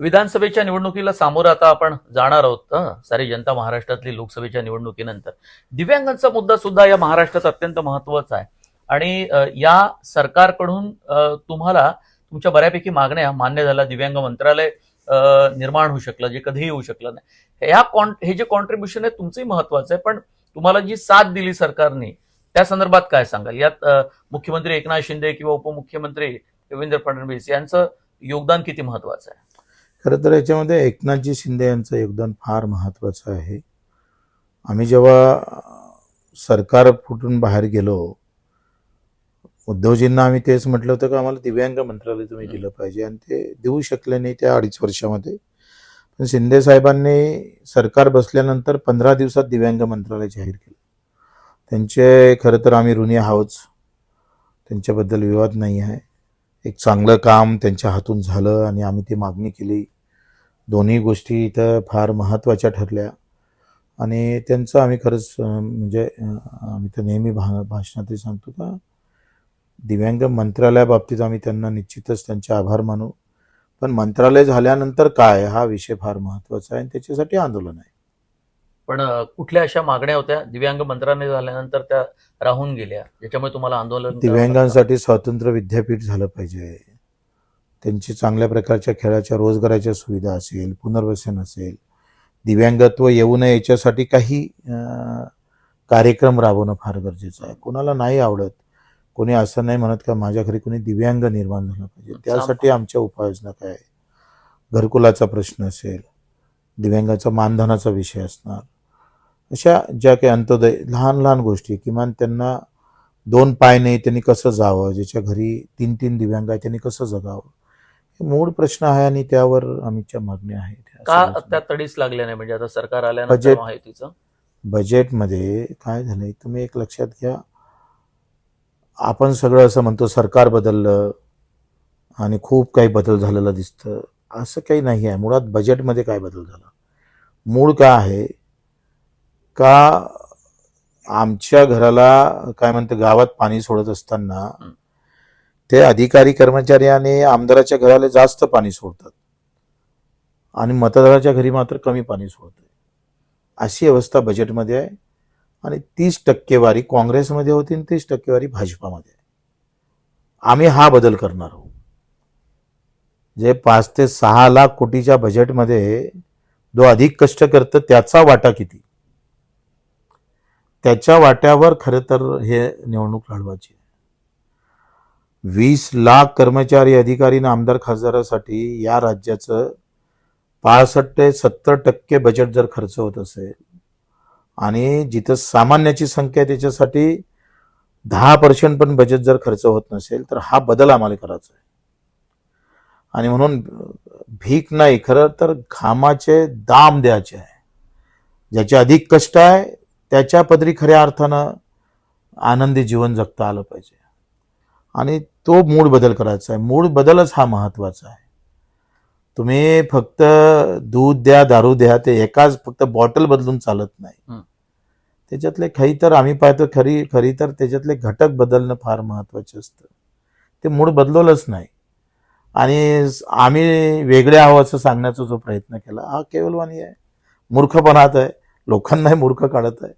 विधानसभेच्या निवडणुकीला सामोरं आता आपण जाणार आहोत. सारी जनता महाराष्ट्रातली लोकसभेच्या निवडणुकीनंतर दिव्यांगांचा मुद्दा सुद्धा या महाराष्ट्रात अत्यंत महत्वाचा आहे. आणि या सरकारकडून तुम्हाला तुमच्या बऱ्यापैकी मागण्या मान्य झाल्या. दिव्यांग मंत्रालय निर्माण होऊ शकलं, जे कधीही होऊ शकलं नाही. हे जे कॉन्ट्रीब्युशन आहे तुमचंही महत्वाचं आहे, पण तुम्हाला जी साथ दिली सरकारने त्या संदर्भात काय सांगाल? यात मुख्यमंत्री एकनाथ शिंदे किंवा उपमुख्यमंत्री देवेंद्र फडणवीस यांचं योगदान किती महत्वाचं आहे? खरं तर याच्यामध्ये एकनाथजी शिंदे यांचं योगदान फार महत्त्वाचं आहे. आम्ही जेव्हा सरकार फुटून बाहेर गेलो, उद्धवजींना आम्ही तेच म्हटलं होतं की आम्हाला दिव्यांग मंत्रालय तुम्ही दिलं पाहिजे, आणि ते देऊ शकले नाही त्या 2.5 वर्षामध्ये. पण शिंदे साहेबांनी सरकार बसल्यानंतर 15 दिवसात दिव्यांग मंत्रालय जाहीर केलं. त्यांचे खरं तर आम्ही ऋणी आहोत, त्यांच्याबद्दल विवाद नाही आहे. एक चांगलं काम त्यांच्या हातून झालं आणि आम्ही ती मागणी केली. दोन्ही गोष्टी इथं फार महत्त्वाच्या ठरल्या आणि त्यांचं आम्ही खरंच म्हणजे आम्ही तर नेहमी भाषणातही सांगतो का दिव्यांग मंत्रालयाबाबतीत आम्ही त्यांना निश्चितच त्यांचे आभार मानू. पण मंत्रालय झाल्यानंतर काय हा विषय फार महत्त्वाचा आहे आणि त्याच्यासाठी आंदोलन आहे. पण कुठल्या अशा मागण्या होत्या दिव्यांग मंत्रालय झाल्यानंतर त्या राहून गेल्या, ज्याच्यामुळे तुम्हाला आंदोलन? दिव्यांगांसाठी स्वतंत्र विद्यापीठ झालं पाहिजे, त्यांची चांगल्या प्रकारच्या खेळाच्या रोजगाराच्या सुविधा असेल, पुनर्वसन असेल, दिव्यांगत्व येऊ नये याच्यासाठी काही कार्यक्रम राबवणं फार गरजेचं आहे. कोणाला नाही आवडत, कोणी असं नाही म्हणत का माझ्या घरी कोणी दिव्यांग निर्माण झाला पाहिजे. त्यासाठी आमच्या उपाययोजना काय आहे, घरकुलाचा प्रश्न असेल, दिव्यांगाचा मानधनाचा विषय असणार, अशा ज्या काही अंत्योदय लहान लहान गोष्टी, किमान त्यांना 2 पाय नाही त्यांनी कसं जावं, ज्याच्या घरी 3 दिव्यांग आहे त्यांनी कसं जगावं, हे मूळ प्रश्न आहे आणि त्यावर आमच्या मागण्या आहेत. का त्या तडीच लागल्या नाही? म्हणजे आता सरकार आल्यानंतर माहितीचं बजेटमध्ये काय झालंय तुम्ही एक लक्षात घ्या. आपण सगळं असं म्हणतो सरकार बदललं आणि खूप काही बदल झालेला दिसतं, असं काही नाही आहे. मुळात बजेटमध्ये काय बदल झाला, मूळ काय आहे का आमच्या घराला काय म्हणते गावात पाणी सोडत असताना ते अधिकारी कर्मचारी आणि आमदाराच्या घराला जास्त पाणी सोडतात आणि मतदाराच्या घरी मात्र कमी पाणी सोडतात. अशी अवस्था बजेटमध्ये आहे. आणि 30% काँग्रेसमध्ये होती आणि 30% भाजपामध्ये आहे. आम्ही हा बदल करणार आहोत. जे 5 ते 6 लाख कोटीच्या बजेटमध्ये जो अधिक कष्ट करतं त्याचा वाटा किती, त्याच्या वाट्यावर खरं तर हे निवडणूक लढवायची. 20 लाख कर्मचारी अधिकारी आणि आमदार खासदारासाठी या राज्याचं 65 ते 70% बजेट जर खर्च होत असेल आणि जिथं सामान्याची संख्या आहे त्याच्यासाठी 10% पण बजेट जर खर्च होत नसेल तर हा बदल आम्हाला करायचा आहे. आणि म्हणून भीक नाही, खरं तर घामाचे दाम द्यायचे आहे. ज्याचे अधिक कष्ट आहे त्याच्या पदरी खऱ्या अर्थानं आनंदी जीवन जगता आलं पाहिजे आणि तो मूळ बदल करायचा आहे. मूळ बदलच हा महत्वाचा आहे. तुम्ही फक्त दूध द्या, दारू द्या, ते एकाच फक्त बॉटल बदलून चालत नाही. त्याच्यातले काही तर आम्ही पाहतो खरी तर त्याच्यातले घटक बदलणं फार महत्वाचे असतं. ते मूळ बदलवलंच नाही आणि आम्ही वेगळे आहोत असं सांगण्याचा जो प्रयत्न केला हा केवलवाणी आहे, मूर्खपणात आहे, लोकांनाही मूर्ख काढत आहे.